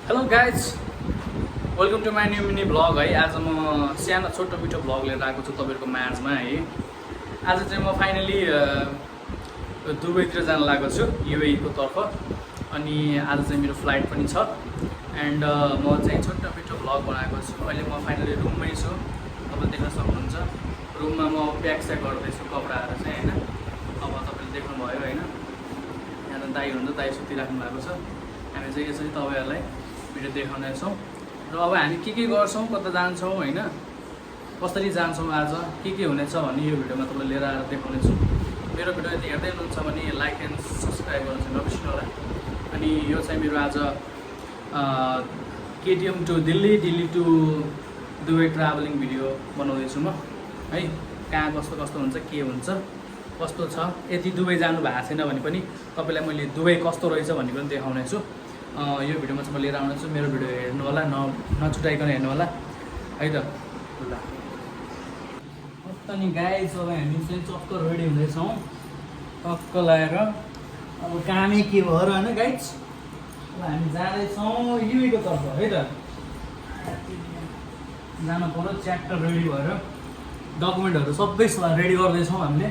Hello guys, welcome to my new mini vlog है। आज म सानो छोटो मिठो भ्लग लिएर आएको छु तपाईँहरूको माझमा है। आज चाहिँ म फाइनली दुबईतिर जान लागेको छु, युएईको तर्फ। अनि आज चाहिँ मेरो फ्लाइट पनि छ एन्ड म चाहिँ छोटो मिठो भ्लग बनाएको छु। अहिले म फाइनली रुममै छु, तपाईँ देख्न सक्नुहुन्छ। रुममा म प्याक स्याक गर्दैछु कपडाहरू चाहिँ होइन। अब तपाईँले देख्नुभयो होइन, यहाँ त दाई हुनुहुन्छ, दाई सुतिराख्नु भएको छ। हामी चाहिँ यसरी तपाईँहरूलाई भिडियो देखाउनेछौँ र अब हामी के गर्छौँ, कता जान्छौँ होइन, कसरी जान्छौँ, आज के हुनेछ भन्ने यो भिडियोमा तपाईँलाई लिएर आएर देखाउनेछु। मेरो भिडियो यदि हेर्दै हुनुहुन्छ भने लाइक एन्ड सब्सक्राइब गर्नु चाहिँ नबिर्सिनु होला। अनि यो चाहिँ मेरो आज KTM to Delhi, Delhi to Dubai travelling video बनाउँदैछु म है। कहाँ कस्तो कस्तो हुन्छ, के हुन्छ, कस्तो छ। यदि दुबई जानु भएको छैन भने पनि तपाईँलाई मैले दुबई कस्तो रहेछ भन्ने पनि देखाउने छु। यो भिडियोमा चाहिँ म लिएर आउने छु। मेरो भिडियो हेर्नु होला, नछुटाइकन हेर्नु होला है त। ल अनि गाइस, अब हामी चाहिँ चक्क रेडी हुँदैछौँ, टक्क लगाएर। अब कामै के भएर होइन गाइस, अब हामी जाँदैछौँ युएईको तर्फ है त। जानु पर्यो च्याप्टर रेडी भएर, डकुमेन्टहरू सबै रेडी गर्दैछौँ हामीले।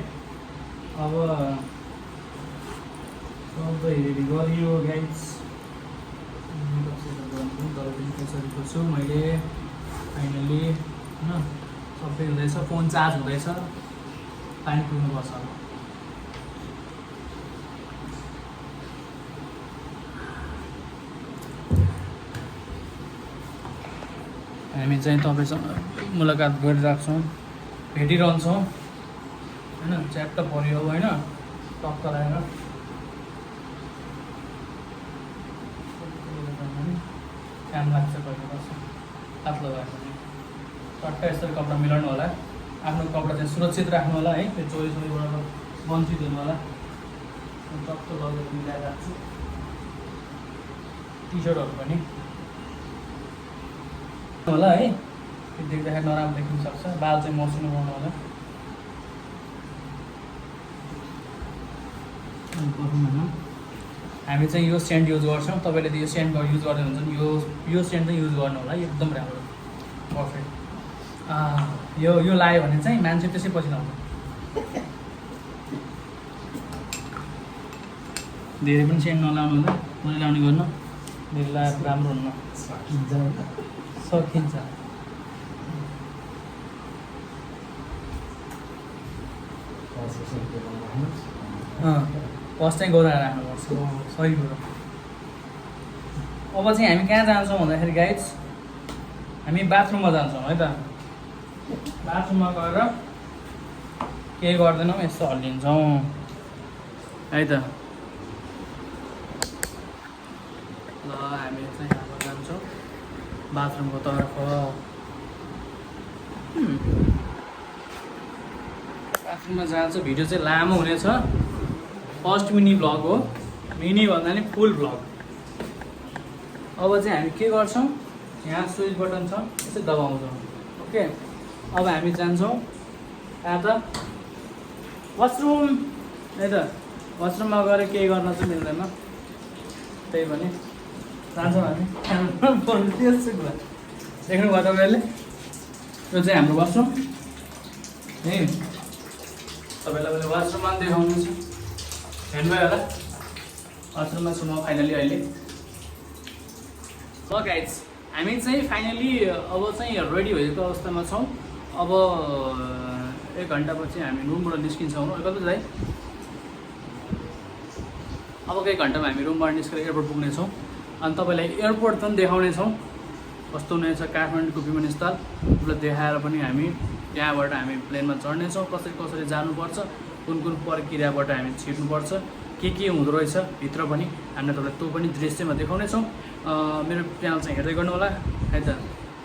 अब सबै रेडी गरियो गाइस। त्यसरीको छु मैले फाइनल्ली होइन। सबै हुँदैछ, फोन चार्ज हुँदैछ, पानी पुग्नुपर्छ। हामी चाहिँ तपाईँसँग मुलाकात गरिरहेको छौँ, भेटिरहन्छौँ होइन। च्याप्ट पऱ्यो होइन, टक्क लगाएर काम लाग्छ कहिले बस्छ। हात लगाएर टक्क यसरी कपडा मिलाउनु होला। आफ्नो कपडा चाहिँ सुरक्षित राख्नु होला है, त्यो चोरी चोरीबाट वञ्चित हुनु होला। टक्क लगेर मिलाएर राख्छु। टी सर्टहरू पनि होला है, त्यो देख्दाखेरि नराम्रो देखिन सक्छ। बाल चाहिँ मसिनो बनाउनु होला। हामी चाहिँ यो सेन्ट युज गर्छौँ। तपाईँले यो सेन्ट युज गर्दै हुन्छ नि, यो सेन्ट चाहिँ युज गर्नु होला, एकदम राम्रो, पर्फेक्ट। यो लायो भने चाहिँ मान्छे त्यसै पछि नहुन्छ। धेरै पनि सेन्ट नलाउनु होला, मैले लाउने गर्नु। धेरै लाएर राम्रो हुन्न, सकिन्छ। फर्स्ट चाहिँ गएर राख्नुपर्छ, सही कुरो। अब चाहिँ हामी कहाँ जान्छौँ भन्दाखेरि गाइज, हामी बाथरुममा जान्छौँ है त। बाथरुममा गएर केही गर्दैनौँ, यसो हल्लिन्छौँ है त। ल हामी चाहिँ अब जान्छौँ बाथरुमको तर्फ। बाथरुममा जान्छ। भिडियो चाहिँ लामो हुनेछ, फर्स्ट मिनी भ्लग हो। मिनी भन्दा नि फुल भ्लग। अब चाहिँ हामी के गर्छौँ, यहाँ स्विच बटन छ, यसै दबाउँछौँ। ओके, अब हामी जान्छौँ कहाँ त, वासरुम है त। वासरुममा गएर केही गर्न चाहिँ मिल्दैन, त्यही भने जान्छौँ हामी। त्यसै कुरा देख्नुभयो तपाईँहरूले, यो चाहिँ हाम्रो वासरुम है। तपाईँलाई मैले वासरुममा देखाउनु छ, हेर्नुभयो होला। वासरुममा छु म फाइनली अहिले। ल गाइज, हामी चाहिँ फाइनली अब चाहिँ रेडी भएको अवस्थामा छौँ। अब 1 घन्टापछि हामी रुमबाट निस्किन्छौँ। कति दाइ? अब केही घन्टामा हामी रुमबाट निस्केर एयरपोर्ट पुग्नेछौँ। अनि तपाईँलाई एयरपोर्ट पनि देखाउनेछौँ, कस्तो हुनेछ काठमाडौँको विमानस्थल। उसलाई देखाएर पनि हामी त्यहाँबाट हामी प्लेनमा चढ्नेछौँ। कसरी जानुपर्छ, कुन प्रक्रियाबाट हामी छिर्नुपर्छ, के हुँदो रहेछ भित्र पनि हामीले तपाईँलाई त्यो पनि दृश्यमा देखाउनेछौँ। मेरो च्यानल चाहिँ हेर्दै गर्नु होला है त।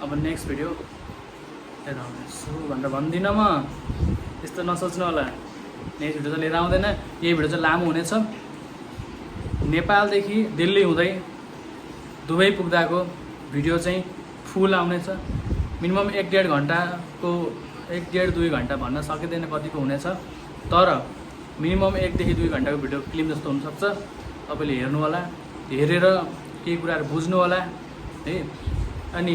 अब नेक्स्ट भिडियो लिएर आउनेछु भनेर भन्दिनँ म, त्यस्तो नसोच्नु होला। नेक्स्ट भिडियो चाहिँ लिएर आउँदैन, यही भिडियो चाहिँ लामो हुनेछ। नेपालदेखि दिल्ली हुँदै दुबई पुग्दाको भिडियो चाहिँ फुल आउनेछ। मिनिमम 1-1.5 घन्टाको, 1-1.5-2 घन्टा भन्न सकिँदैन कतिको हुनेछ, तर मिनिमम 1देखि 2 घन्टाको भिडियो फिल्म जस्तो हुनसक्छ। तपाईँले हेर्नु होला, हेरेर केही कुराहरू बुझ्नु होला है। अनि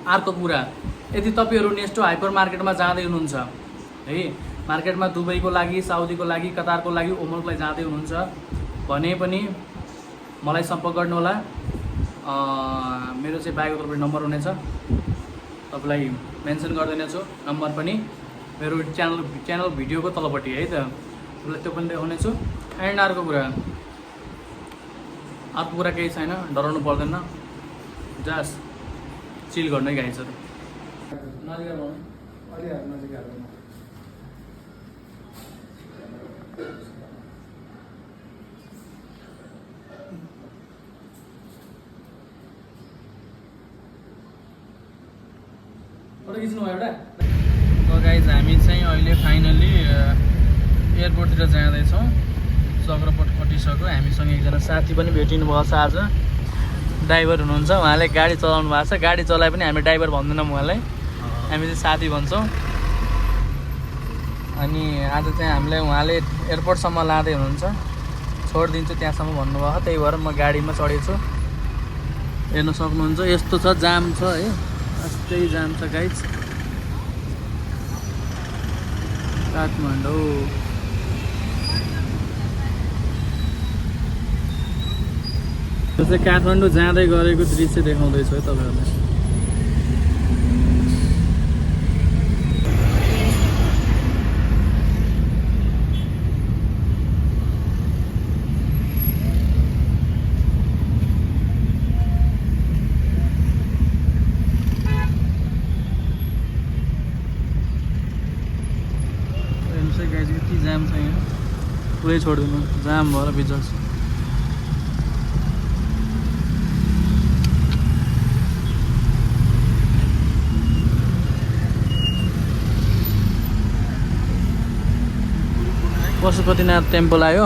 अर्को कुरा, यदि तपाईँहरू नेस्टो हाइपर मार्केटमा जाँदै हुनुहुन्छ है, मार्केटमा दुबईको लागि, साउदीको लागि, कतारको लागि, ओमनको लागि जाँदै हुनुहुन्छ भने पनि मलाई सम्पर्क गर्नुहोला। मेरो चाहिँ बायोको तर्फबाट नम्बर हुनेछ, तपाईँलाई मेन्सन गरिदिनेछु नम्बर पनि मेरो च्यानल भिडियोको तलपट्टि है त, तपाईँलाई त्यो पनि देखाउनेछु। एन्ड अर्को कुरा केही छैन, डराउनु पर्दैन, जस्ट चिल गर्नै गाइजहरू। गाइज हामी चाहिँ अहिले फाइनली एयरपोर्टतिर जाँदैछौँ। चक्रपथ खटिसक्यो। हामीसँग एकजना साथी पनि भेटिनु भएको छ आज, ड्राइभर हुनुहुन्छ, उहाँले गाडी चलाउनु भएको छ। गाडी चलाए पनि हामी ड्राइभर भन्दैनौँ उहाँलाई, हामी चाहिँ साथी भन्छौँ। अनि आज चाहिँ हामीलाई उहाँले एयरपोर्टसम्म लाँदै हुनुहुन्छ, छोडिदिन्छु त्यहाँसम्म भन्नुभयो, त्यही भएर म गाडीमा चढेको छु। हेर्न सक्नुहुन्छ यस्तो छ, जाम छ है, यस्तै जाम छ गाइज काठमाडौँ। यो चाहिँ काठमाडौँ जाँदै गरेको दृश्य देखाउँदैछु है तपाईँहरूलाई। यति जाम छ यहाँ, पुरै छोडिदिनु, जाम भएर बिचक्छ। पशुपतिनाथ टेम्पल आयो।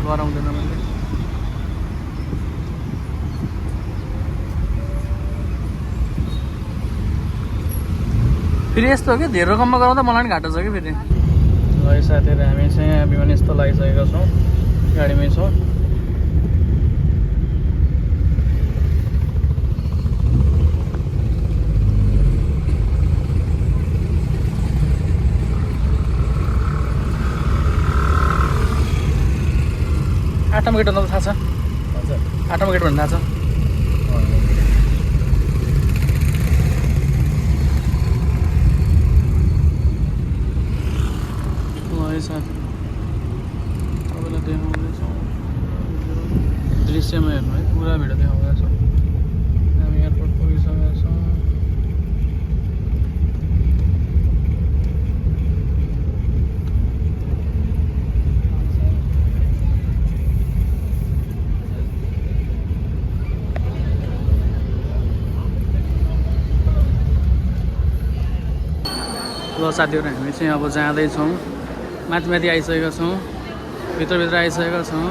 गराउँदैन मैले। फेरि यस्तो हो कि धेरै रकममा गराउँदा मलाई पनि घाटा छ कि फेरि। है साथीहरू, हामी चाहिँ यहाँ विमानस्थल आइसकेका छौँ, गाडीमै छौँ। आठमा गेट भन्दा थाहा छ? आठमा गेट भन्दा थाहा छ? साथी तपाईँलाई देखाउँदैछौँ, दृश्यमा हेर्नु है, पुरा भिडियो देखाउँदैछौँ। हामी एयरपोर्ट पुगिसकेका छौँ। ल साथीहरू, हामी चाहिँ अब जाँदैछौँ, माथि आइसकेका छौँ, भित्र आइसकेका छौँ।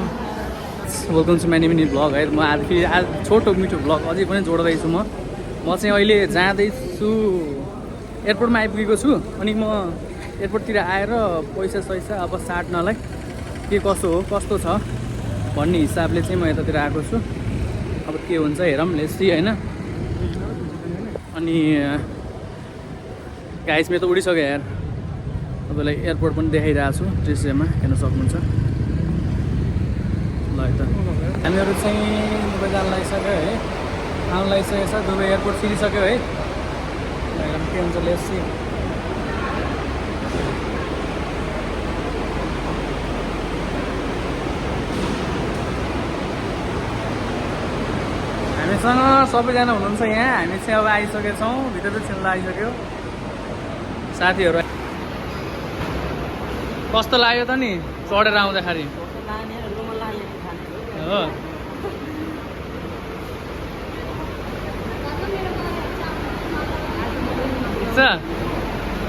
Welcome to my mini vlog है। म आज छोटो मिठो भ्लग अझै पनि जोड्दैछु। म चाहिँ अहिले जाँदैछु, एयरपोर्टमा आइपुगेको छु। अनि म एयरपोर्टतिर आएर पैसा अब साट्नलाई के कस्तो छ भन्ने हिसाबले चाहिँ म यतातिर आएको छु। अब के हुन्छ हेरौँ, लेट्स सी होइन। अनि गाइस मेरो त उडिसक्यो यार, तपाईँलाई एयरपोर्ट पनि देखाइरहेको छु, दृश्यमा हेर्न सक्नुहुन्छ। ल है त, हामीहरू चाहिँ दुबई जान लागिसक्यो है, आउनु लागिसकेको छ, दुबई एयरपोर्ट छिरिसक्यो है। के हुन्छ लेट्स सी। हामीसँग सबैजना हुनुहुन्छ यहाँ, हामी चाहिँ अब आइसकेका छौँ, भित्र चाहिँ छिल्न आइसक्यो। साथीहरू कस्तो लाग्यो त नि चढेर आउँदाखेरि? हो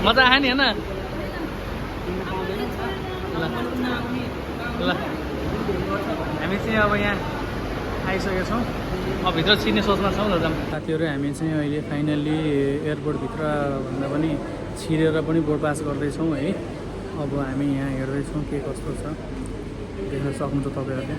मजा आयो नि होइन? ल हामी चाहिँ अब यहाँ आइसकेका छौँ। अब भित्र छिर्ने सोचमा छौँ दादा। साथीहरू हामी चाहिँ अहिले फाइनल्ली एयरपोर्टभित्र भन्दा पनि छिरेर पनि बोर्ड पास गर्दैछौँ है। अब हामी यहाँ हेर्दैछौँ के कस्तो छ, देख्न सक्नुहुन्छ तपाईँहरूले।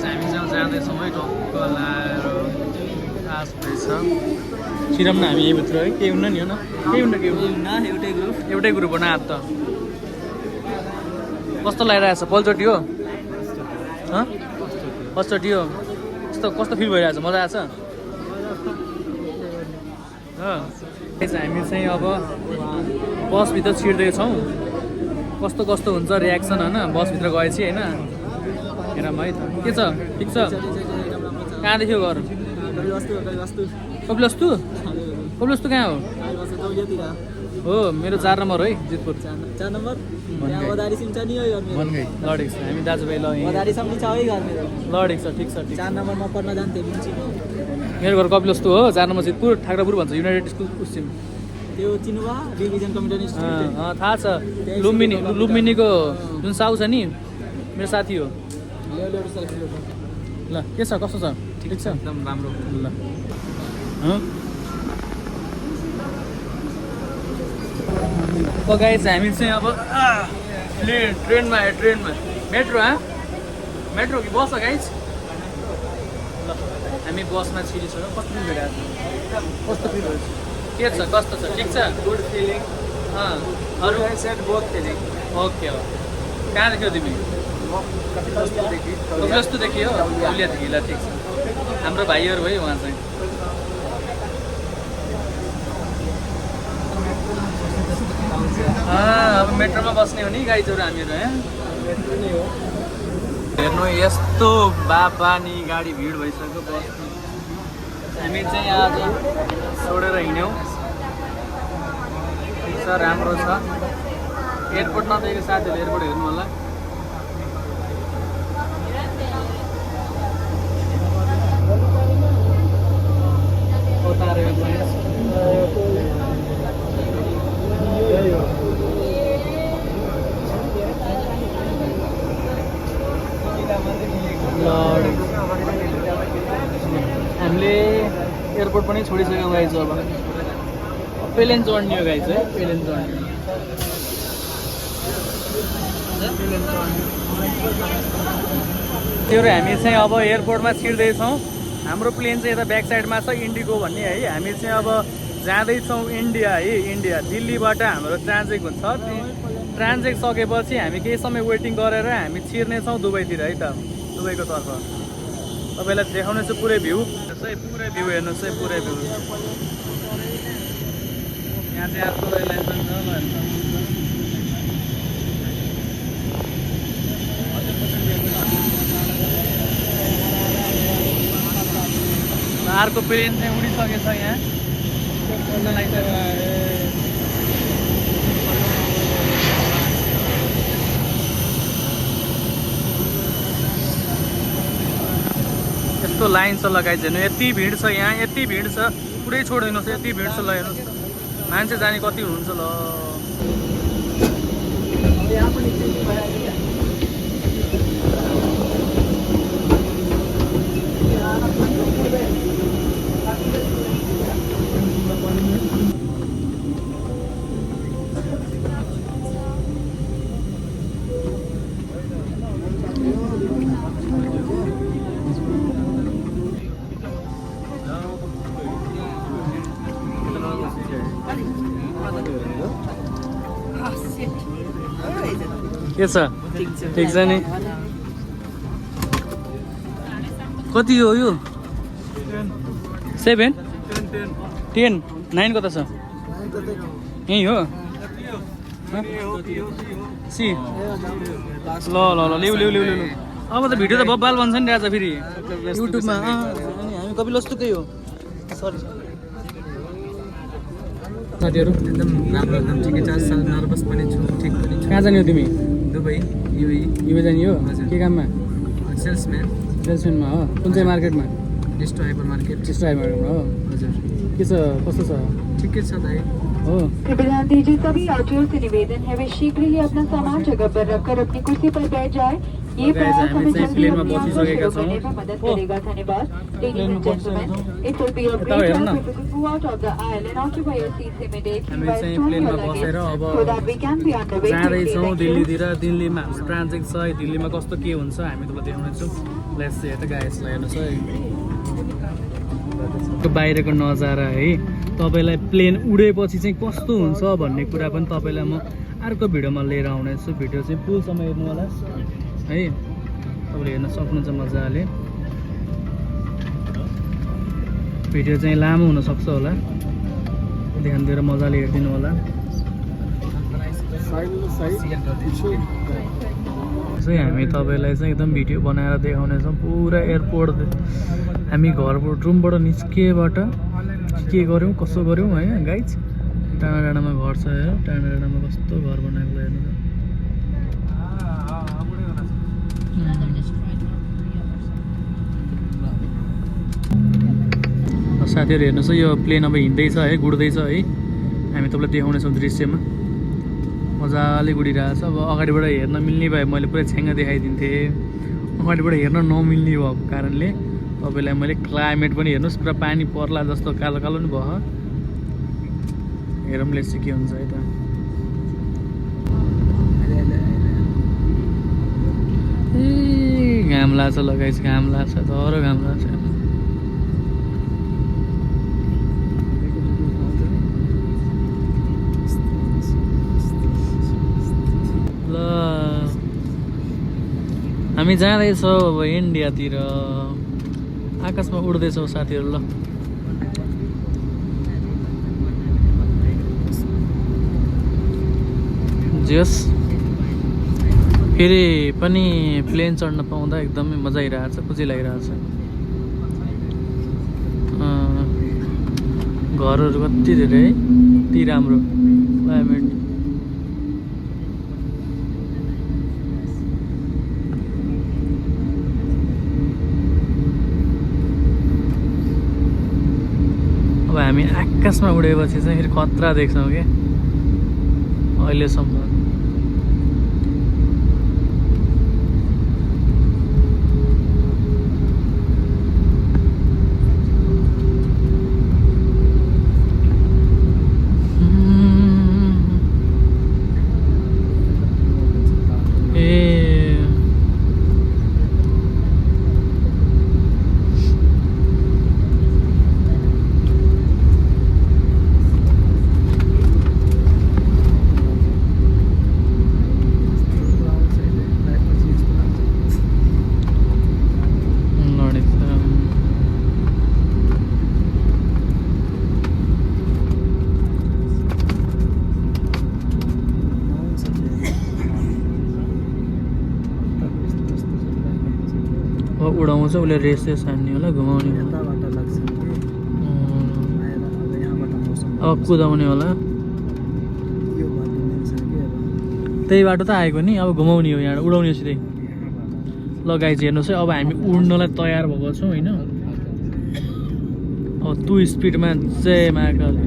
हामी चाहिँ जाँदैछौँ है, टक्क लाएर पास भएछ। छिरौँ न हामी यहीँभित्र है, केही हुन्न नि हो न, केही हुन्न एउटै ग्रुप हो न। हात त कस्तो लागिरहेछ? पहिलोचोटि हो? फर्स्टचोटि हो? कस्तो फिल भइरहेछ? मजा आएछ? हामी चाहिँ अब बसभित्र छिर्दैछौँ। कस्तो कस्तो हुन्छ रियाक्सन होइन बसभित्र गएपछि होइन। हेरौँ है त के छ, ठिक छ? कहाँदेखि घर? कपिलवस्तु? कपिलवस्तु कहाँ हो? मेरो 4 नम्बर है, जितपुर 4 नम्बर। मनगै लडेको छ हामी दाजुभाइ। ल लडेको छ, ठिक छ। 4 नम्बर म पढ्न जान्थेँ। मेरो घर कपिलवस्तु हो, 4 नम्बर जितपुर ठाकुरपुर भन्छ, युनाइटेड स्कुल उसिम। त्यो चिन्नुभयो? Division computer institute. थाहा छ। लुम्बिनीको जुन साउ छ नि, मेरो साथी हो। ल के छ, कस्तो छ? ठिक छ, एकदम राम्रो। ल गाइस हामी चाहिँ अब ट्रेनमा मेट्रो मेट्रो कि बस गाइस? ल हामी बसमा छिरिसक्यो। कस्तो फिल भइरहेको छ? कस्तो फिल भइरहेछ? के छ, कस्तो छ? ठिक छ? Good feeling. अरू बोथ फिलिङ। ओके हो। कहाँ देख्यौ तिमी? कपिलवस्तु देखियो? उलियादेखि। ल ठिक छ, हाम्रो भाइहरू है उहाँ चाहिँ। अब मेट्रोमा बस्ने हो नि गाइजहरू हामीहरू। हेर्नु यस्तो बापानी गाडी भिड भइसक्यो बस। हामी चाहिँ आज छोडेर हिँड्यौँ। ठिक छ, राम्रो छ। एयरपोर्ट नदेखेको साथीहरूले एयरपोर्ट हेर्नु होला। हामीले एयरपोर्ट पनि छोडिसक्यौँ गाइज। अब प्लेन चढ्ने हो गाइज है, प्लेन चढ्ने। त्यो हामी चाहिँ अब एयरपोर्टमा छिर्दैछौँ। हाम्रो प्लेन चाहिँ यता ब्याक साइडमा छ, इन्डिगो भन्ने है। हामी चाहिँ अब जाँदैछौँ इन्डिया है। इन्डिया दिल्लीबाट हाम्रो ट्रान्जिट हुन्छ। ट्रान्जिट सकेपछि हामी केही समय वेटिङ गरेर हामी छिर्नेछौँ दुबईतिर है त, दुबईको तर्फ। तपाईँलाई देखाउने चाहिँ पुरै भ्यू हेर्नुहोस् है, पुरै भ्यू। यहाँ चाहिँ अर्को लाइन पनि छ। अर्को प्लेन चाहिँ उडिसकेछ यहाँ। यस्तो लाइन छ लगाइदिनु। यति भिड छ यहाँ, यति भिड छ, पुरै छोडिदिनुहोस्। यति भिड छ, ल हेर्नुहोस् मान्छे जाने कति हुनुहुन्छ। ल के छ? ठिक छ नि? कति हो यो? 7 10 9 कता छ? यहीँ हो? सी ल ल ल ल्याउ ल्याउ ल्याउ ल्याउ। अब त भिडियो त बब्बाल बन्छ नि राजा फेरि युट्युबमा। हामी कपिलवस्तुकै हो। सरी साथीहरू, एकदम राम्रो, एकदम ठिकै छ। नर्भस पनि छु, ठिक पनि छु। कहाँ जाने हो तिमी? दुबई, युए जाने हो? के काममा? सेल्सम्यानमा हो? कुन चाहिँ मार्केटमा? Distro hyper market. Distro hyper मार्केटमा हो? हजुर। के छ, कस्तो छ? ठिकै छ दाइ। हो कृपया ध्यान दीजिए, सभी यात्रियों से निवेदन है वे शीघ्र ही अपना सामान जगह पर रखकर अपनी कुर्सी पर बैठ जाए। ये प्रयास हमें जल्दी अपनी यात्रा शुरू करने में मदद करेगा। धन्यवाद। Ladies and gentlemen, it will be a great help if you go out of the aisle and occupy your seats immediately while storing your luggage so that we can be on the way quickly. जाँदैछौँ Thank you. दिल्लीतिर। दिल्लीमा हाम्रो transit छ है। दिल्लीमा कस्तो के हुन्छ हामी तपाईँलाई देखाउनेछौँ। लेट्स सी यता गाइसलाई हेर्नुहोस् है बाहिरको नजारा है। तपाईँलाई प्लेन उडेपछि चाहिँ कस्तो हुन्छ भन्ने कुरा पनि तपाईँलाई म अर्को भिडियोमा लिएर आउनेछु। भिडियो चाहिँ फुलसम्म हेर्नु होला है, तपाईँले हेर्न सक्नुहुन्छ मजाले। भिडियो चाहिँ लामो हुनसक्छ होला, ध्यान दिएर मजाले हेरिदिनु होला। चाहिँ हामी तपाईँलाई चाहिँ एकदम भिडियो बनाएर देखाउनेछौँ पुरा एयरपोर्ट। हामी घरबाट रुमबाट निस्किएबाट के गऱ्यौँ कसो गऱ्यौँ है गाइज। टाढा टाढामा घर छ हेर, टाढा टाढामा कस्तो घर बनाएको हेर्नु। साथीहरू हेर्नुहोस् है, यो प्लेन अब हिँड्दैछ है, गुड्दैछ है। हामी तपाईँलाई देखाउनेछौँ दृश्यमा मजाले गुडिरहेछ। अब अगाडिबाट हेर्न मिल्ने भए मैले पुरै छ्याङ्गा देखाइदिन्थेँ। अगाडिबाट हेर्न नमिल्ने भएको कारणले तपाईँलाई मैले क्लाइमेट पनि हेर्नुहोस्, पुरा पानी पर्ला जस्तो कालो कालो पनि भयो। हेरौँ लेट्स के हुन्छ है त। ए घाम लाग्छ लगाइछ, घाम लाग्छ तर घाम लाग्छ। ल हामी जाँदैछौँ अब इन्डियातिर। आकाशमा उड्दैछौँ साथीहरू। ल जस फेरि पनि प्लेन चढ्न पाउँदा एकदमै मजा आइरहेछ, खुसी लागिरहेछ। घरहरू कति धेरै है, यति राम्रो क्लाइमेट। अब हामी आकाशमा उडेपछि चाहिँ फेरि खतरा देख्छौँ क्या अहिलेसम्म। उडाउँछ उसले रेसेस हान्ने होला, घुमाउने होला, अब कुदाउने होला। त्यही बाटो त आएको नि, अब घुमाउने हो, यहाँ उडाउने सिधै। लगाइ चाहिँ हेर्नुहोस् है, अब हामी उड्नलाई तयार भएको छौँ होइन। अब 2 स्पिडमा जय महाकाली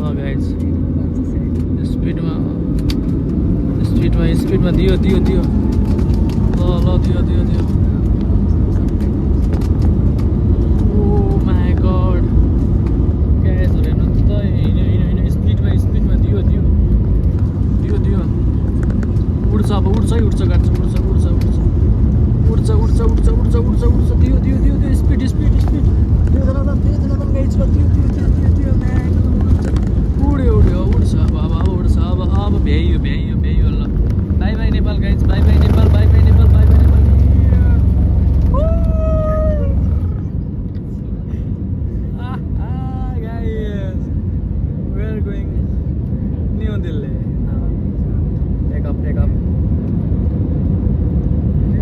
लगाइ स्पिडमा स्पिडमा स्पिडमा दियो दियो दियो। ल दियो दियो दियो। ओ माई गड ग्यासहरू हेर्नु त, हिँड्यो हिँड्यो हिँड्यो, स्पिडमा स्पिडमा दियो दियो दियो दियो। उड्छ अब, उड्छ है, उड्छ काट्छ, उड्छ उड्छ उड्छ उड्छ उड्छ उड्छ उड्छ उड्छ उड्छ दियो दियो दियो दियो। स्पिड स्पिड स्पिड दियो दियो दियो। उड्यो उड्यो उड्छ अब अब अब उड्छ अब अब भ्याइयो भ्याइयो भ्याइयो। ल bye bye Nepal guys, bye bye Nepal, bye bye Nepal, bye bye Nepal. Guys we are going New Delhi. टेकअप टेकअप।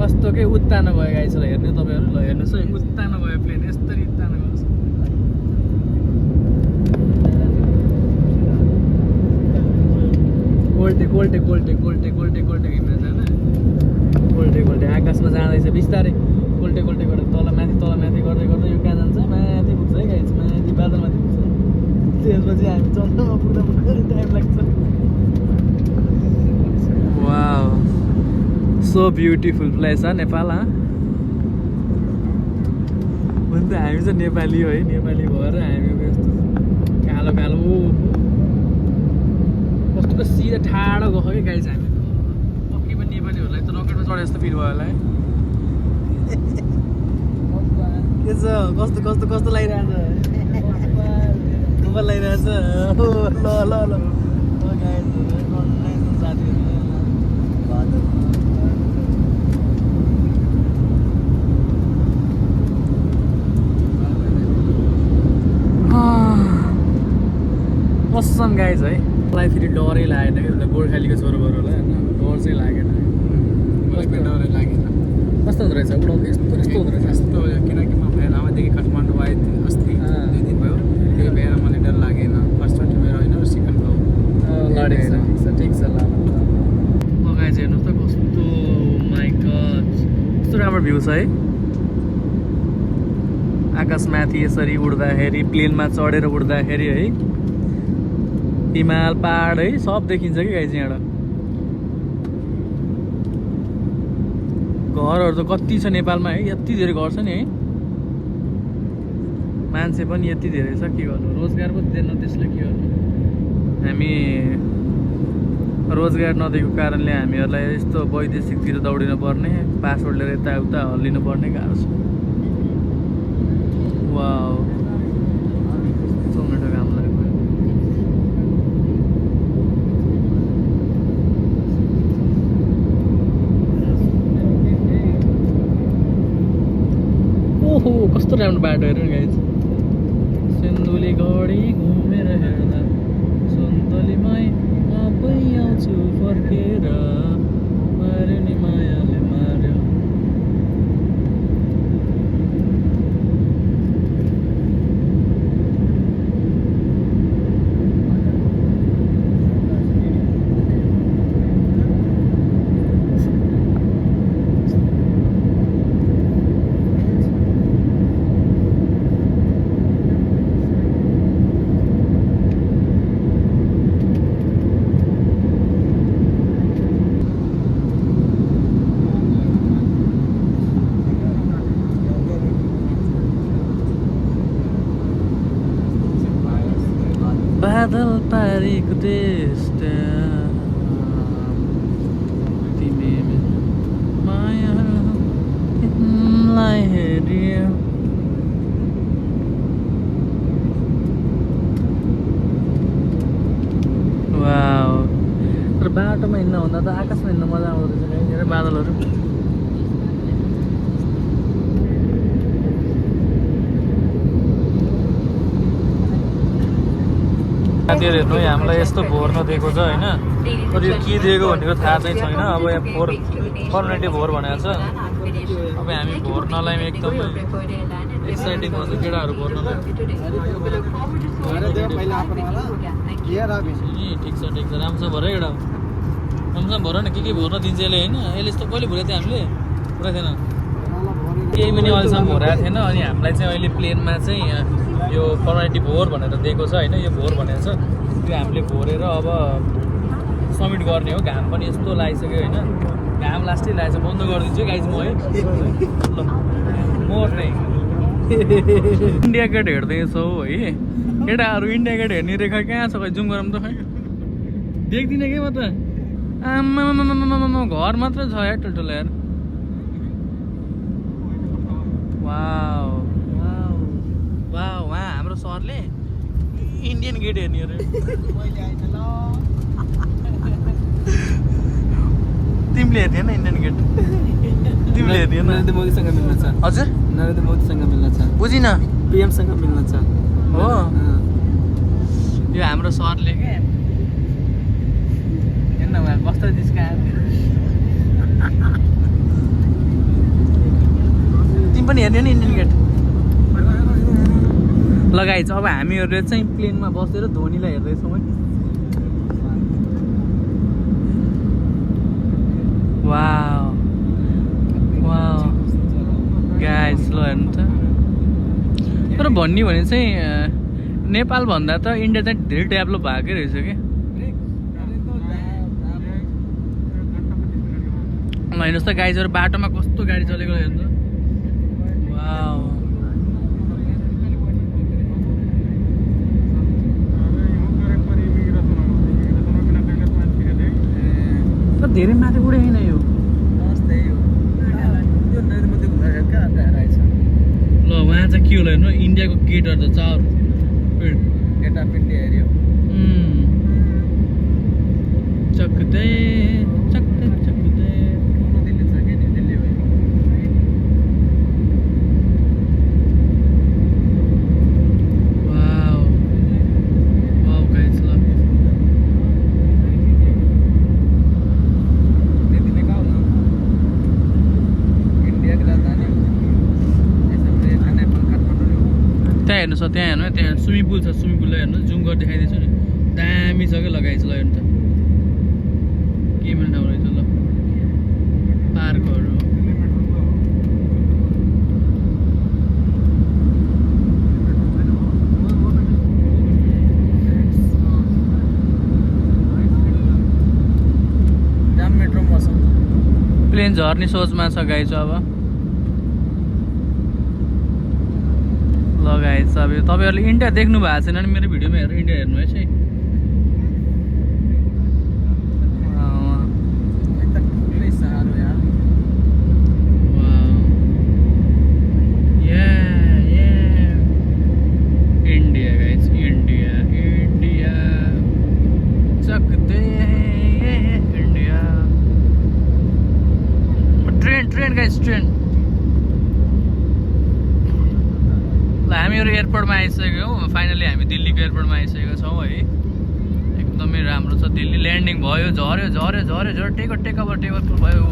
कस्तो के उत्तानो गयो गाइज, ल हेर्नु तपाईँहरू, ल हेर्नुहोस् है, उत्तानो गयो प्लेन, यस्तरी उत्तानो गयो। कोल्टे कोल्टे कोल्टे कोल्टे कोल्टे कोल्टे इमेज होइन, कोल्टे कोल्टे आकाशमा जाँदैछ बिस्तारै। कोल्टे कोल्टे कोल्टे तल माथि गर्दै गर्दै यो कहाँ जान्छ, माथि पुग्छ है गाइज, माथि बादल माथि पुग्छ। त्यसपछि हामी चन्द्रमा पुग्दा टाइम लाग्छ वाउ सो ब्युटिफुल प्लेस हो नेपाल हुन त हामी चाहिँ नेपाली हो है नेपाली भएर हामी यस्तो कालो कालो कस्तो सिधा ठाडो गएको कि गाई चाहिँ हामी पक्कै पनि नेपालीहरूलाई त रकेटमा चढे जस्तो फिल भयो होला है के छ कस्तो कस्तो कस्तो लागिरहेछ दुबा लागिरहेछ ल ल ल कसम गाइज है मलाई फेरि डरै लागेन कि गोर्खालीको छोरोबरोलाई डर चाहिँ लागेन डरै लागेन कस्तो हुँदो रहेछ उडाउँदा यस्तो हुँदो रहेछ यस्तो किनकि म भेलामादेखि काठमाडौँ आएँ अस्ति 2 दिन भयो त्यही भएर मलाई डर लागेन फर्स्ट मेरो होइन सेकेन्ड भयो ठिक छ ल गाइज हेर्नुहोस् त कस्तो माइ गड कस्तो राम्रो भ्यू छ है आकाशमाथि यसरी उड्दाखेरि प्लेनमा चढेर उड्दाखेरि है हिमाल पहाड है सब देखिन्छ कि गाइज यहाँबाट घरहरू त कति छ नेपालमा है यति धेरै घर छ नि है मान्छे पनि यति धेरै छ के गर्नु रोजगार पो दिएन त्यसले के गर्नु हामी रोजगार नदिएको कारणले हामीहरूलाई यस्तो वैदेशिकतिर दौडिनु पर्ने पासपोर्ट लिएर यताउता हल्लिनु पर्ने गाह्रो छ वाउ मिठो काम लाग्यो ओहो कस्तो राम्रो बाटो हेर्नु गाइज सिन्धुली गढी घुमेर हेर्दा सुन्तलीमै आफै आउँछु फर्केर मार्यो नि मायाले मार्यो बादल पारेको त्यस्ता तिमी मायालाई हेरियो वाउ तर बाटोमा हिँड्न हुँदा त आकाशमा हिँड्न मजा आउँदो रहेछ धेरै बादलहरू साथीहरू हेर्नु हामीलाई यस्तो भोर नदिएको छ होइन तर यो के दिएको भनेको थाहा चाहिँ छैन अब यहाँ भोर पर्मनेन्टली भोर भनेको छ अब हामी भोर नलाइमा एकदमै एक्साइटिङ हुन्छ केटाहरू भोर नलाइ ठिक छ राम्रो छ भर है एउटा राम्रोसँग भर न के भोर्न दिन्छ यसले होइन यसले यस्तो कहिले भोरेको थियो हामीले पुरा थिएन केही पनि अहिलेसम्म भोराएको थिएन अनि हामीलाई चाहिँ अहिले प्लेनमा चाहिँ यो पर्मनेन्टली भोर भनेर दिएको छ होइन यो भोर भनेको छ त्यो हामीले भोरेर अब सब्मिट गर्ने हो घाम पनि यस्तो लागिसक्यो होइन घाम लास्टै लागेको छ बन्द गरिदिन्छु गाइज म है ल मर्ने इन्डिया गेट हेर्दैछौ है केटाहरू इन्डिया गेट हेर्ने रेखा कहाँ छ खै जुम गरौँ त खै देख्दिनँ कि म त आमा घर मात्र छ यार टोटल यार वाउ वाउ वहाँ हाम्रो सरले इन्डियन गेट हेर्ने अरे तिमीले हेर्ने इन्डियन गेट तिमीले हेर्ने नरेन्द्र मोदीसँग मिल्न छ हजुर नरेन्द्र मोदीसँग मिल्न छ बुझिन पिएमसँग मिल्न छ हो यो हाम्रो सरले के हेर्न उहाँ कस्तो जिस्कायो तिमी पनि हेर्ने नि इन्डियन गेट लगाइन्छ अब हामीहरूले चाहिँ प्लेनमा बसेर धोनीलाई हेर्दैछौँ है वाउ वाउ गाइस ल हेर्नु त तर भन्ने भने चाहिँ नेपाल भन्दा त इन्डिया चाहिँ धेरै डेभलप भएकै रहेछ कि हेर्नुहोस् त गाइजहरू बाटोमा कस्तो गाडी चलेको हेर्नु वाउ धेरै माथि उडे होइन यो ल उहाँ चाहिँ के होला हेर्नु इन्डियाको गेटहरू त चार गेट अफ इन्डिया हेऱ्यो चक्दै चक्दै चक्दै दिल्ली छ कि दिल्ली भयो वाउ वाउ गाइस ल दिल्ली कहाँ हो इंडिया की राजधानी हो ऐसा प्लेन नेपाल काठमाडौँ हो त्यहाँ हेर्नुहोस् त्यहाँ हेर्नु त्यहाँ स्विमिङ पुल छ स्विमिङ पुललाई हेर्नु जुम गरेर देखाइदिन्छु नि दामी छ क्या लगाइन्छ ल हेर्नु त के मिल्ने ठाउँ रहेछ ल पार्कहरू जाम मेट्रो बसौँ प्लेन झर्ने सोचमा छ गाइज अब लगाएछ अब तपाईँहरूले इन्डिया देख्नु भएको छैन भने मेरो भिडियोमा हेरेर इन्डिया हेर्नु है चाहिँ एकदम ठुलै साह्रो यार इन्डिया गाइज इन्डिया इन्डिया चक्दै India train train guys train ल हामीहरू एयरपोर्टमा आइसक्यौँ फाइनली हामी दिल्लीको एयरपोर्टमा आइसकेका छौँ है एकदमै राम्रो छ दिल्ली ल्यान्डिङ भयो झऱ्यो झऱ्यो झऱ्यो झऱ्यो टेकअप टेकअप टेकअप भयो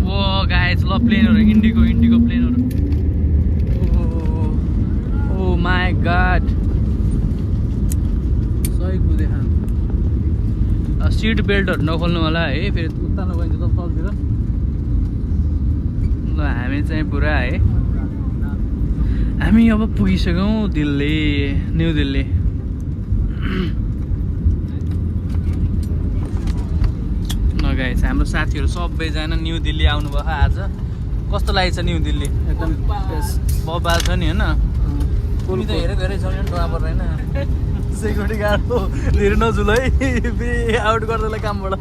ओ गाइज ल प्लेनहरू इन्डिगो प्लेनहरू ओ माई गॉड सही कुदे सिट बेल्टहरू नखोल्नु होला है फेरि उता नगइन्छ त तलतिर ल हामी चाहिँ पुरा है हामी अब पुगिसक्यौँ दिल्ली न्यू दिल्ली नगाएछ हाम्रो साथीहरू सबैजना न्यू दिल्ली आउनुभयो आज कस्तो लागेछ न्यू दिल्ली एकदम बबाल छ नि होइन कुनै त हेरेको हेरै छ नि ड्राइभर होइन सेक्युरिटी गार्डको धेरै नजुल है फेरि आउट गर्दैलाई कामबाट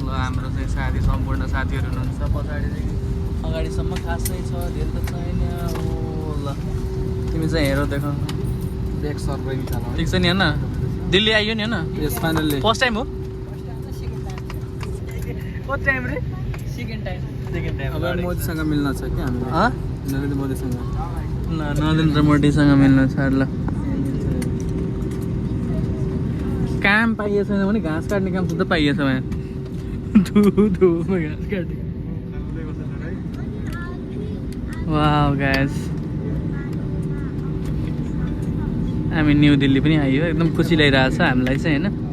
ल हाम्रो चाहिँ साथी सम्पूर्ण साथीहरू हुनुहुन्छ पछाडि चाहिँ अगाडिसम्म खासै छ धेरै त छैन ओ ल तिमी चाहिँ हेर देख ब्याक सर्भर निकाल्नु ठिक छ नि होइन दिल्ली आइयो नि होइन यस फाइनल्ली फर्स्ट टाइम हो कति टाइम रे सेकेन्ड टाइम अब मोदीसँग मिल्न छ कि हामीले नरेन्द्र मोदीसँग ल नरेन्द्र मोदीसँग मिल्नु छ ल काम पाइएछ भने घाँस काट्ने काम सुधा पाइएछ भने धुमा घाँस काट्ने वाउ गाइस हामी न्यू दिल्ली पनि आइयो एकदम खुसी लागिरहेको छ हामीलाई चाहिँ होइन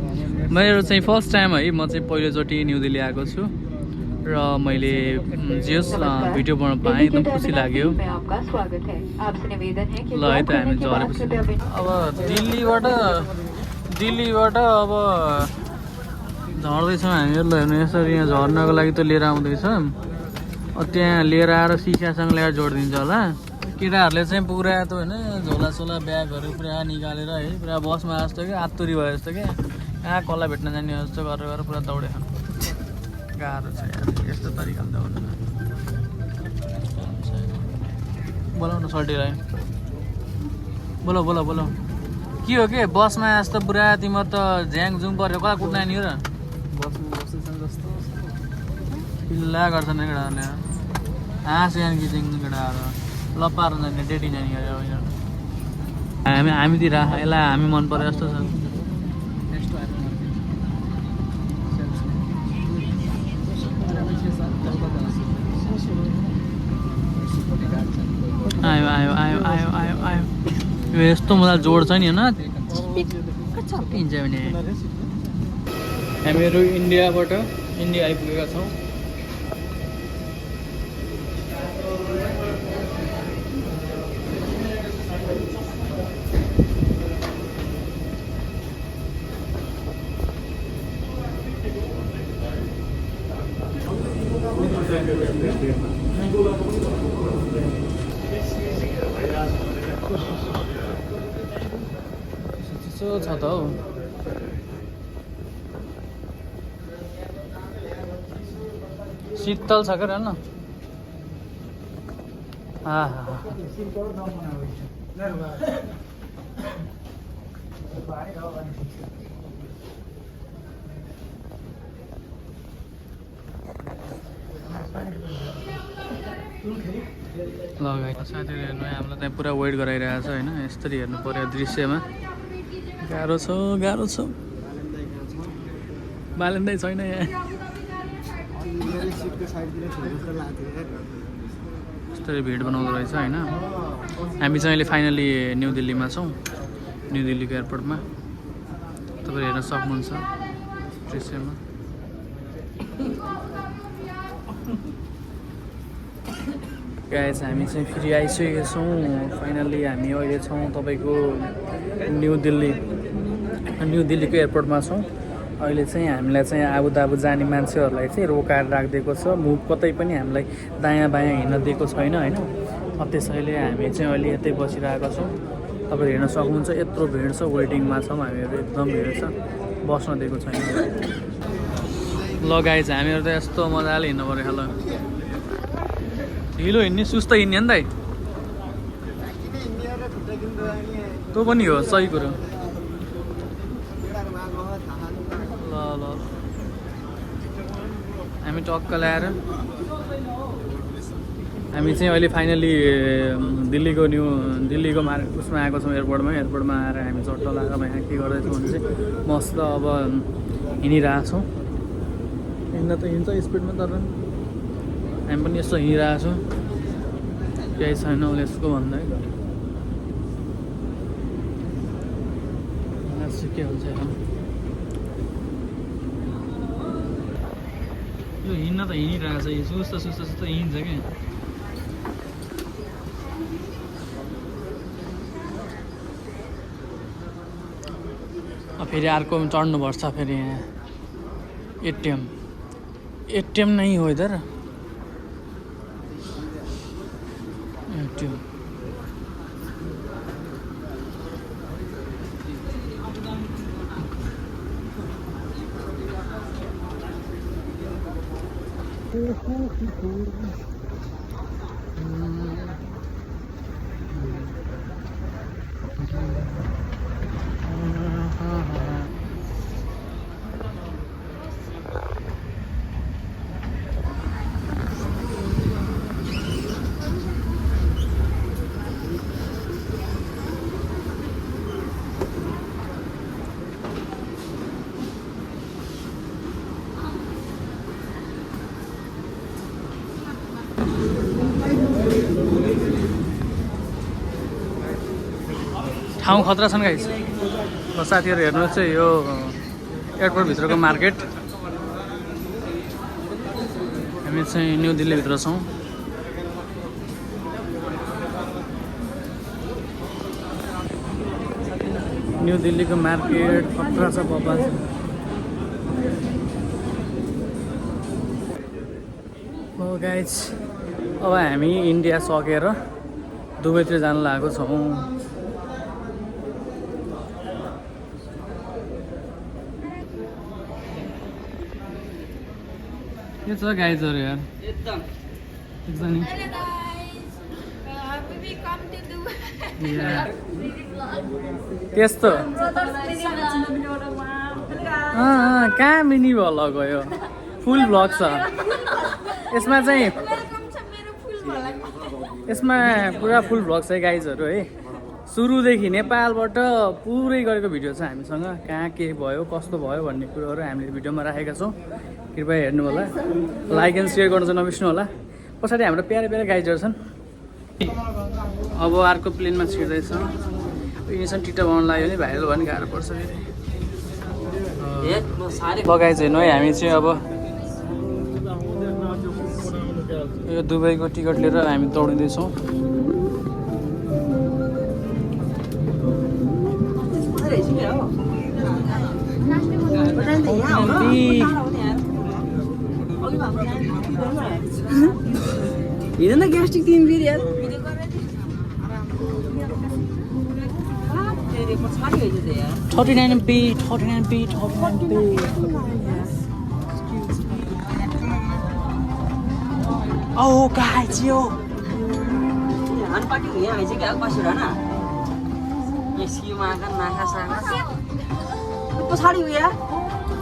मेरो चाहिँ फर्स्ट टाइम है म चाहिँ पहिलोचोटि न्यू दिल्ली आएको छु र मैले जे होस् भिडियो बनाउन पाएँ एकदम खुसी लाग्यो ल है त हामी झरेपछि अब दिल्लीबाट अब झर्दैछौँ हामीहरू ल हेर्नु यसरी यहाँ झर्नको लागि त लिएर आउँदैछ त्यहाँ लिएर आएर सिसासँग ल्याएर जोडिदिन्छ होला केटाहरूले चाहिँ पुरा त होइन झोलासोला ब्यागहरू पुरा निकालेर है पुरा बसमा जस्तो कि आत्तुरी भयो जस्तो कि कहाँ कसलाई भेट्न जाने जस्तो गरेर पुरा दौडे खानु गाह्रो छ यार यस्तो तरिकाले दौड्नु बोलाउनु सल्टीलाई बोलो बोलो बोलो के हो के बसमा जस्तो पुरा तिम्रो त झ्याङ जुङ परेर कसलाई कुट्न नि हो र बसमा बस्दैछन् जस्तो पिल्ला गर्छन् केटाहरूले हाँस यहाँ खिचिङ केटाहरू लपाएर जाने डेटी जाने हामीतिर यसलाई हामी मन परे जस्तो छ आयो आयो आयो आयो आयो आयो यो यस्तो मलाई जोड छ नि होइन पिन्छ भने हामीहरू इन्डिया आइपुगेका छौँ कस्तो छ त हौ शीतल छ क्या न साथीहरू हेर्नु हामीलाई त्यहाँ पुरा वेट गराइरहेको छ होइन यसरी हेर्नु पर्यो दृश्यमा गाह्रो छ बालेन्दै छैन यहाँ यस्तरी भिड बनाउँदो रहेछ होइन हामी चाहिँ अहिले फाइनली न्यू दिल्लीमा छौँ न्यू दिल्लीको एयरपोर्टमा तपाईँहरू हेर्न सक्नुहुन्छ दृश्यमा गाइस हामी चाहिँ फेरि आइसकेका छौँ फाइनल्ली हामी अहिले छौँ तपाईँको न्यू दिल्लीको एयरपोर्टमा छौँ अहिले चाहिँ हामीलाई चाहिँ आबुधाबी जाने मान्छेहरूलाई चाहिँ रोकाएर राखिदिएको छ मुभ कतै पनि हामीलाई दायाँ बायाँ हिँड्न दिएको छैन होइन त्यसैले हामी चाहिँ अहिले यतै बसिरहेका छौँ तपाईँहरू हेर्न सक्नुहुन्छ यत्रो भिड छ वेटिङमा छौँ हामीहरू एकदम भिड छ बस्न दिएको छैन ल गाइस हामीहरू त यस्तो मजाले हिँड्नु पऱ्यो ल ढिलो हिँड्ने सुस्त हिँड्ने नि त त्यो पनि हो सही कुरो ल ल हामी टक्क ल्याएर हामी चाहिँ अहिले फाइनली दिल्लीको उसमा आएको छौँ एयरपोर्टमा आएर हामी चट्ट लगाएर यहाँ के गर्दैछौँ भने चाहिँ मस्त अब हिँडिरहेको छौँ हिँड्न त हिँड्छ स्पिडमा तर हामी पनि यस्तो हिँडिरहेको छौँ केही छैन उसले यसको भन्दा के हुन्छ यो हिँड्न त हिँडिरहेको छ यो सुस्त हिँड्छ क्या फेरि अर्को चढ्नुपर्छ फेरि यहाँ एटिएम नै हो इधर एटिएम ठाउँ खतरा छन् गाइस ल साथीहरू हेर्नुहोस् चाहिँ यो एयरपोर्टभित्रको मार्केट हामी चाहिँ न्यू दिल्लीभित्र छौँ न्यू दिल्लीको मार्केट खतरा छ बाबा हो गाइस अब हामी इन्डिया सकेर दुबईतिर जान लागेको छौँ के छ गाइजहरू यार एकदम त्यस्तो कहाँ मिनी भ्लग हो यो फुल भ्लग छ यसमा चाहिँ यसमा पुरा फुल भ्लग छ गाइजहरू है सुरुदेखि नेपालबाट पुरै गरेको भिडियो छ हामीसँग कहाँ के भयो कस्तो भयो भन्ने कुरोहरू हामीले भिडियोमा राखेका छौँ कृपया हेर्नु होला लाइक एन्ड सेयर गर्नु चाहिँ नबिर्स्नु होला पछाडि हाम्रो प्यारा गाइजहरू छन् अब अर्को प्लेनमा छिर्दैछ यिनीसँग टिटा बनाउनु लाग्यो भने भाइरल भयो भने गाह्रो पर्छ बगाइ चाहिँ है हामी चाहिँ अब यो दुबईको टिकट लिएर हामी दौडिँदैछौँ हिँड न ग्यास्ट्रिक तिमी फेरि यार 39B, 39B, 39B. Oh, guys, yo. Unpacking ya, aja kayak apa sih Rana? Yes, you makan nangka sana. Itu sari ya?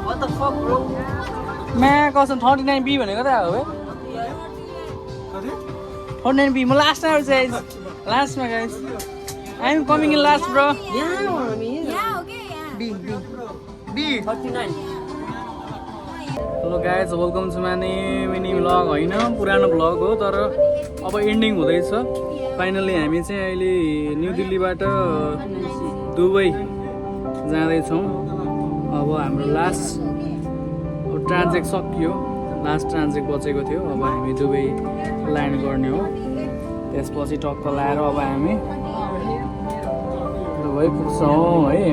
What the fuck, bro? मैं कसम 39B भनेको त हो बे 39B म लास्टमा चाहिँ लास्टमा guys I am coming in last bro Yeah, I mean, B 39. Hello guys welcome to my mini vlog होइन पुरानो भ्लग हो तर अब एन्डिङ हुँदैछ फाइनली हामी चाहिँ अहिले न्यू दिल्लीबाट दुबई जाँदैछौँ अब हाम्रो लास्ट ट्रान्जेक्ट सकियो लास्ट ट्रान्जेक्ट बचेको थियो अब हामी दुबई ल्यान्ड गर्ने हो त्यसपछि टक्क लाएर अब हामी दुबई पुग्छौँ है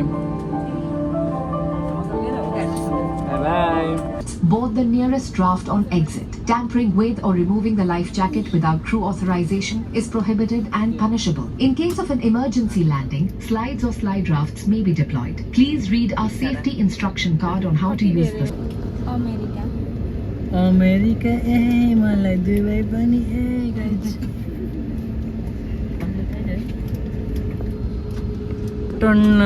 by Board the nearest draft on exit. Tampering with or removing the life jacket without crew authorization is prohibited and punishable. In case of an emergency landing, slides or slide rafts may be deployed. Please read our safety instruction card on how to use this. America ए मलाई Dubai पनि ए guys टन्न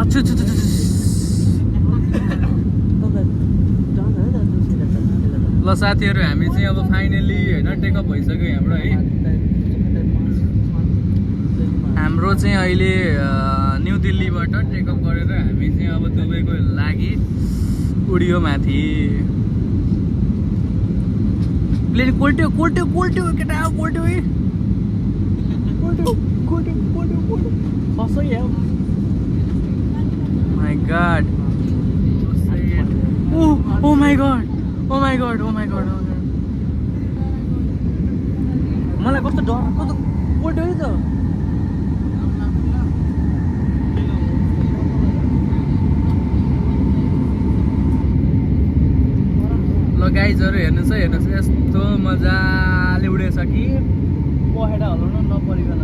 अच्छा ल साथीहरू हामी चाहिँ अब finally होइन टेकअप भइसक्यो हाम्रो है हाम्रो चाहिँ अहिले न्यू दिल्लीबाट टेकअप गरेर हामी चाहिँ अब दुबईको लागि उडियो माथि प्लेन कोल्ट्यो कोल्ट्यो कोल्ट्यो केटा कोल्ट्यो है कोल्ट्यो कोल्ट्यो कोल्ट्यो कोल्ट्यो कसै यार my God oh my God oh my God oh my God मलाई कस्तो डर कस्तो कोल्ट्यो है त ल गाइजहरू हेर्नुहोस् है हेर्नुहोस् यस्तो मजाले उडेछ कि पखेटा हल्लाउन नपरिकन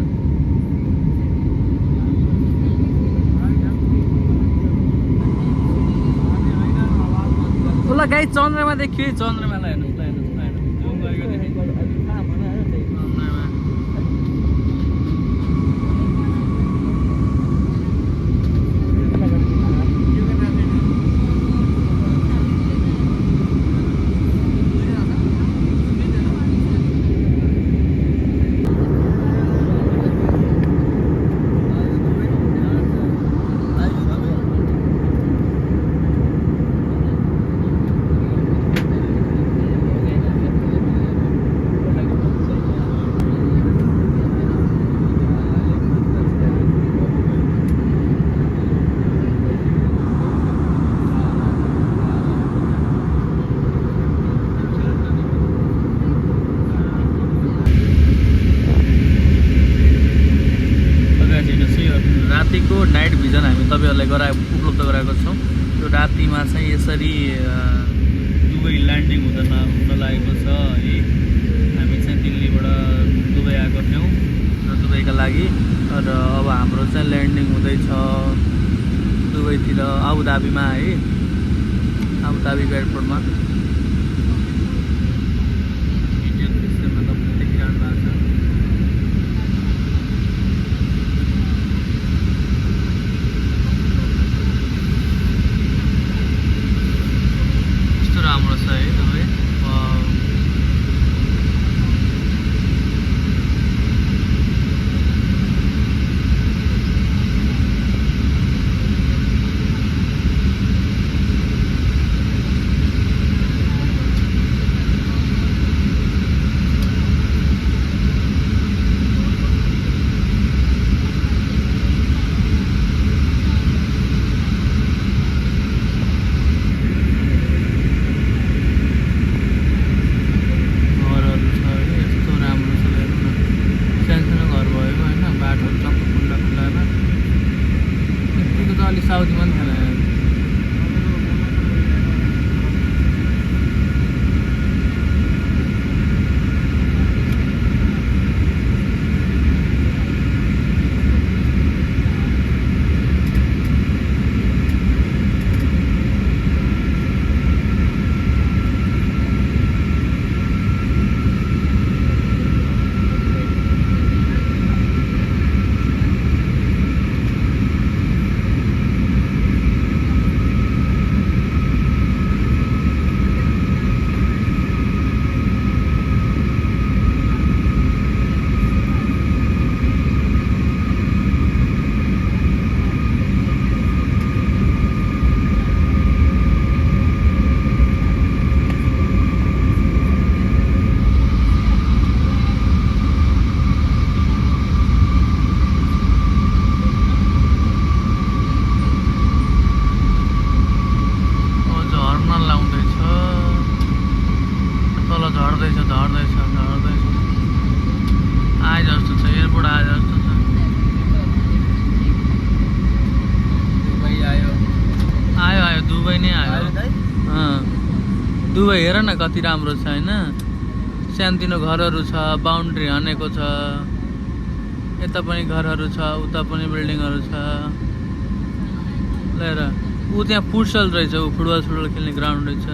ल गाइज चन्द्रमा देखियो चन्द्रमालाई हेर्नुहोस् ल हेर्नुहोस् ल हेर्नुहोस् जुम गरेको देखिन्छ चन्द्रमा रातिको नाइट भिजन हामी तपाईँहरूलाई उपलब्ध गराएको छौँ यो रातिमा चाहिँ यसरी दुबई ल्यान्डिङ हुन लागेको छ है हामी चाहिँ दिल्लीबाट दुबई आएको थियौँ र दुबईका लागि र अब हाम्रो चाहिँ ल्यान्डिङ हुँदैछ दुबईतिर आबुधाबीमा है आबुधाबीको एयरपोर्टमा इन्डियन सिस्टममा तपाईँले देखिरहनु भएको छ राम्रो छ है दुबई साउथमा पनि थिएन दुबई हेर न कति राम्रो छ होइन सानोतिनो घरहरू छ बााउन्ड्री हानेको छ यता पनि घरहरू छ उता पनि बिल्डिङहरू छ लिएर ऊ त्यहाँ फुटसल रहेछ ऊ फुटबल खेल्ने ग्राउन्ड रहेछ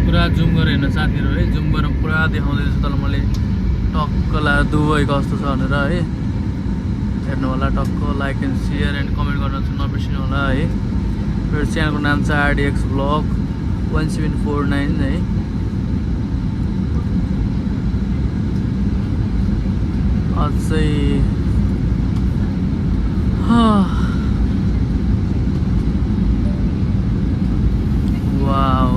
पुरा जुम गरेर हेर्न साथीहरू है जुम गरेर पुरा देखाउँदैछु तर मैले टक्क लगाएर दुबई कस्तो छ भनेर है हेर्नु होला टक्क like and share and comment गर्न नबिर्सिनु होला है मेरो च्यानलको नाम छ RDX Vlog 1749 है अझै वाउ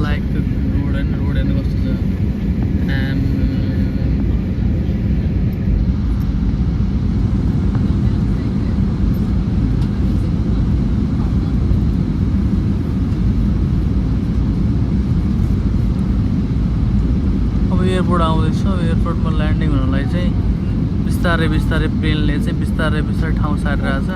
लाइक रोड हेर्नु कस्तो छ एयरपोर्ट आउँदैछ एयरपोर्टमा ल्यान्डिङ हुनलाई चाहिँ बिस्तारै प्लेनले चाहिँ बिस्तारै ठाउँ सारिरहेछ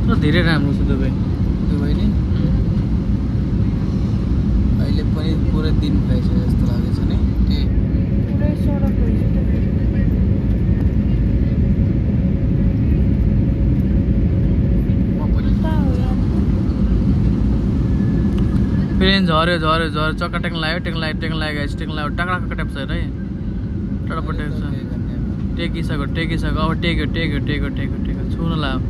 र धेरै राम्रो छ दुबई नि अहिले पनि पुरै दिन भएछ जस्तो लाग्दैछ नि प्लेन झऱ्यो चक्का टेक्न लाग्यो टाक्रा टाइप छ है टाढापट्टि छ टेकिसक्यो अब टेक्यो छुन लाग्यो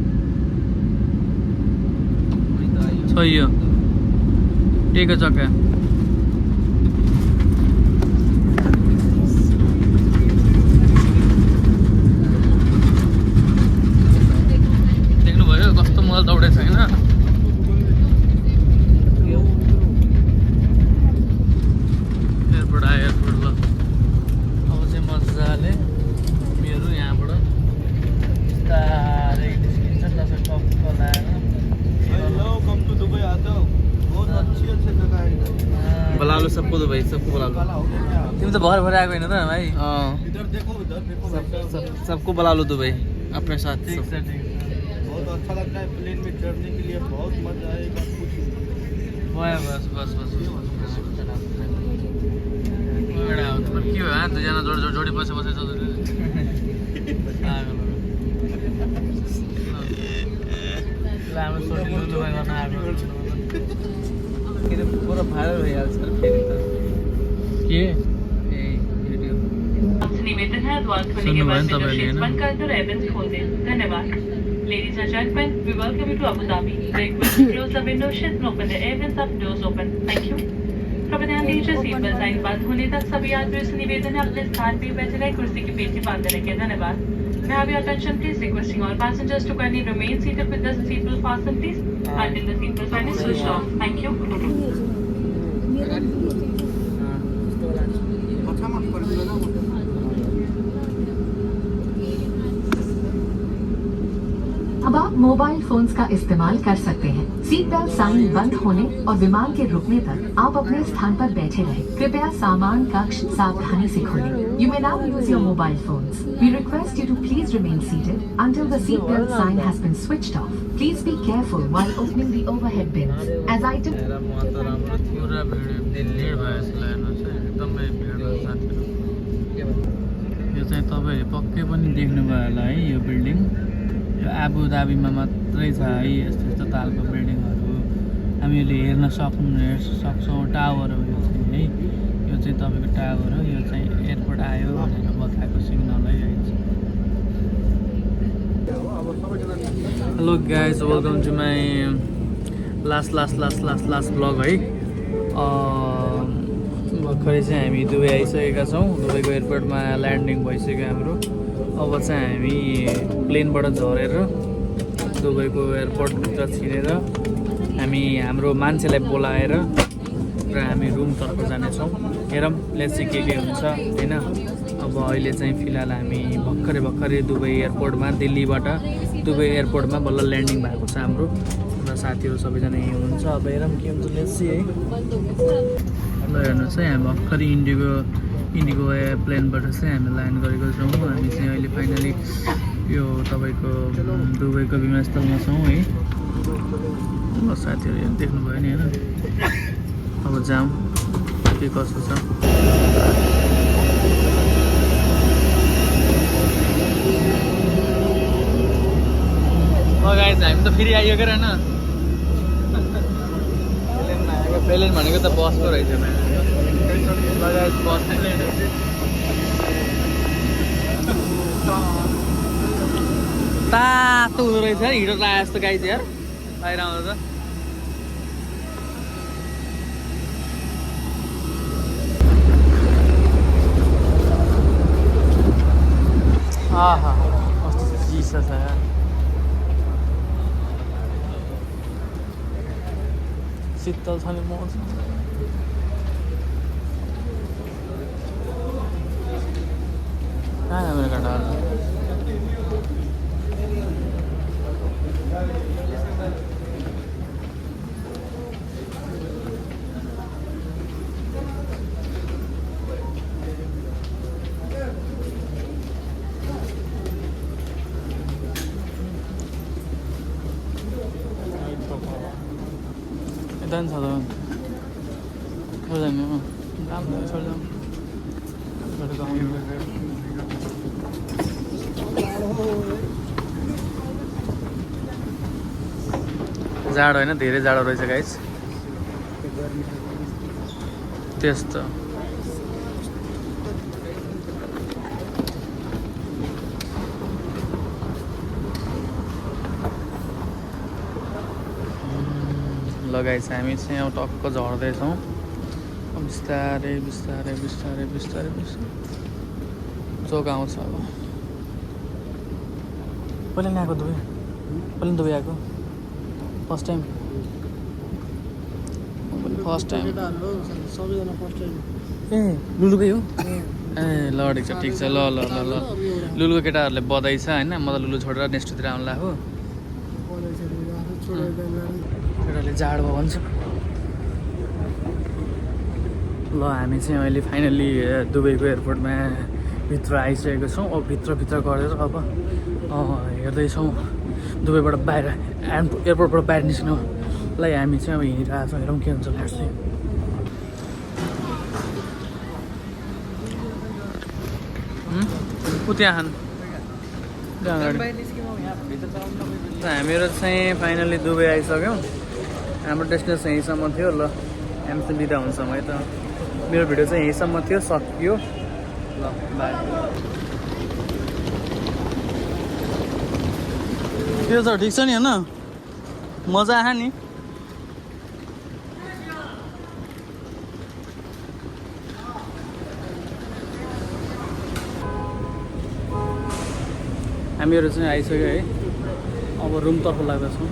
छोइयो टेक्यो चक्का देख्नुभयो कस्तो मजा दौडेको छ होइन एयरपोर्ट ल अब चाहिँ मजाले मेरो यहाँबाट बिस्तारै निस्किन्छ त्यसो टक्क लगाएर बुला लो सबको दुबई सबको बुला लो तिमी त भर आएको होइन त भाइ सबको बुला लो दुबई अपने साथ ठिक छ बहुत अच्छा लगता है प्लेन में चढ़ने के लिए बहुत मजा आएगा भयो बस के हो दुईजना जोडी बसेछ हाम्रो सोटी दुबई गर्न आएको पूरा भाइरल भइहाल्छ फेरि त के निवेदन है द्वार खोलने के बाद विंडो बंद कर दो रिबन्स खोल दें धन्यवाद Ladies and gentlemen, we welcome you to Abu Dhabi. Request to close the window shades and open the air vents up doors open. Thank you. कृपया ध्यान दीजिए सीट बेल्ट साइन बंद होने तक सभी यात्रियों से निवेदन है अपने स्थान पे बैठे रहे कुर्सी की पेटी बांधे रखें धन्यवाद May I have your attention please requesting all passengers to kindly remain seated with the seatbelt fastened please until the seatbelt sign is switched off. Thank you. अब आप मोबाइल फोन्स का इस्तेमाल कर सकते हैं। सीट बेल्ट साइन बंद होने और विमान के रुकने तक आप अपने स्थान पर बैठे रहें। कृपया सामान कक्ष सावधानी से खोलें। You may now use your mobile phones. We request you to please remain seated until the seat belt sign has been switched off. Please be careful while opening the overhead bins. As items यो चाहिँ तपाईँहरूले पक्कै पनि देख्नुभयो होला है यो building यो आबु धाबीमा मात्रै छ है यस्तो तालको बिल्डिङहरू हामीले हेर्न सक्छौँ टावर हो यो चाहिँ है यो चाहिँ तपाईँको टावर हो यो चाहिँ एयरपोर्ट आयो भनेर बताएको सिग्नल है hello guys welcome to my last blog है भर्खरै चाहिँ हामी दुबई आइसकेका छौँ दुबईको एयरपोर्टमा ल्यान्डिङ भइसक्यो हाम्रो अब चाहिँ हामी प्लेनबाट झरेर दुबईको एयरपोर्टभित्र छिरेर हामी हाम्रो मान्छेलाई बोलाएर र हामी रुमतर्फ जानेछौँ हेरौँ प्लेस चाहिँ के हुन्छ होइन अब अहिले चाहिँ फिलहाल हामी भर्खरै दुबई एयरपोर्टमा दिल्लीबाट दुबई एयरपोर्टमा बल्ल ल्यान्डिङ भएको छ हाम्रो र साथीहरू सबैजना यहीँ हुनुहुन्छ। अब हेरौँ के हुन्छ, लेट्स सी है। ल हेर्नुहोस् है, हामी भर्खरै इन्डिगो प्लेनबाट चाहिँ हामी ल्यान्ड गरेको छौँ। हामी चाहिँ अहिले फाइनली यो तपाईँको दुबईको विमानस्थलमा छौँ है। ल साथीहरू देख्नुभयो नि होइन, अब जाउँ के कसो छ। गाइस हामी त फेरि आइयो क्या होइन, प्लेन भनेको त बसको रहेछ। गाइस बस तातो हुँदो रहेछ हिटर लगाए जस्तो गाइस यार, बाहिर आउँदा त। आहा कस्तो चिसो छ यार, शीतल छ नि मौसम। कहाँ है मेरो केटाहरू? यता नि छ त छोड्दैन, राम्रो छोड्दैन। जाडो होइन, धेरै जाडो रहेछ गाइस, त्यस्तो। लगाइछ हामी चाहिँ अब टक्क झर्दैछौँ बिस्तारै बिस्तारै बिस्तारै बिस्तारै बिस्तारै चोक आउँछ। अब पहिला नि आएको दुबई, पहिला नि दुबई आएको फर्स्ट टाइम, फर्स्ट टाइम। ए लुलुकै हो? ए ल ठिक छ ठिक छ, ल ल ल ल लुलुको केटाहरूले बधाई छ होइन, म त लुलु छोडेर नेक्स्टतिर आउनु लाग्यो। केटाले जाडो भयो भन्छ। ल हामी चाहिँ अहिले फाइनली दुबईको एयरपोर्टमा भित्र आइसकेको छौँ। अब भित्र गरेर अब हेर्दैछौँ दुबईबाट बाहिर, एयरपोर्टबाट बाहिर निस्किनुलाई हामी चाहिँ अब हिँडिरहेको छौँ। हेरौँ के हुन्छ लास्ट चाहिँ। ऊ त्यहाँ हामीहरू चाहिँ फाइनली दुबई आइसक्यौँ। हाम्रो डेस्टिनेसन यहीँसम्म थियो। ल हामी चाहिँ बिदा हुन्छौँ है त। मेरो भिडियो चाहिँ यहीँसम्म थियो, सकियो। ल बाई। त्यो त ठिक छ नि होइन, मजा आयो नि। हामीहरू चाहिँ आइसक्यो है, अब रुमतर्फ लाग्दैछौँ।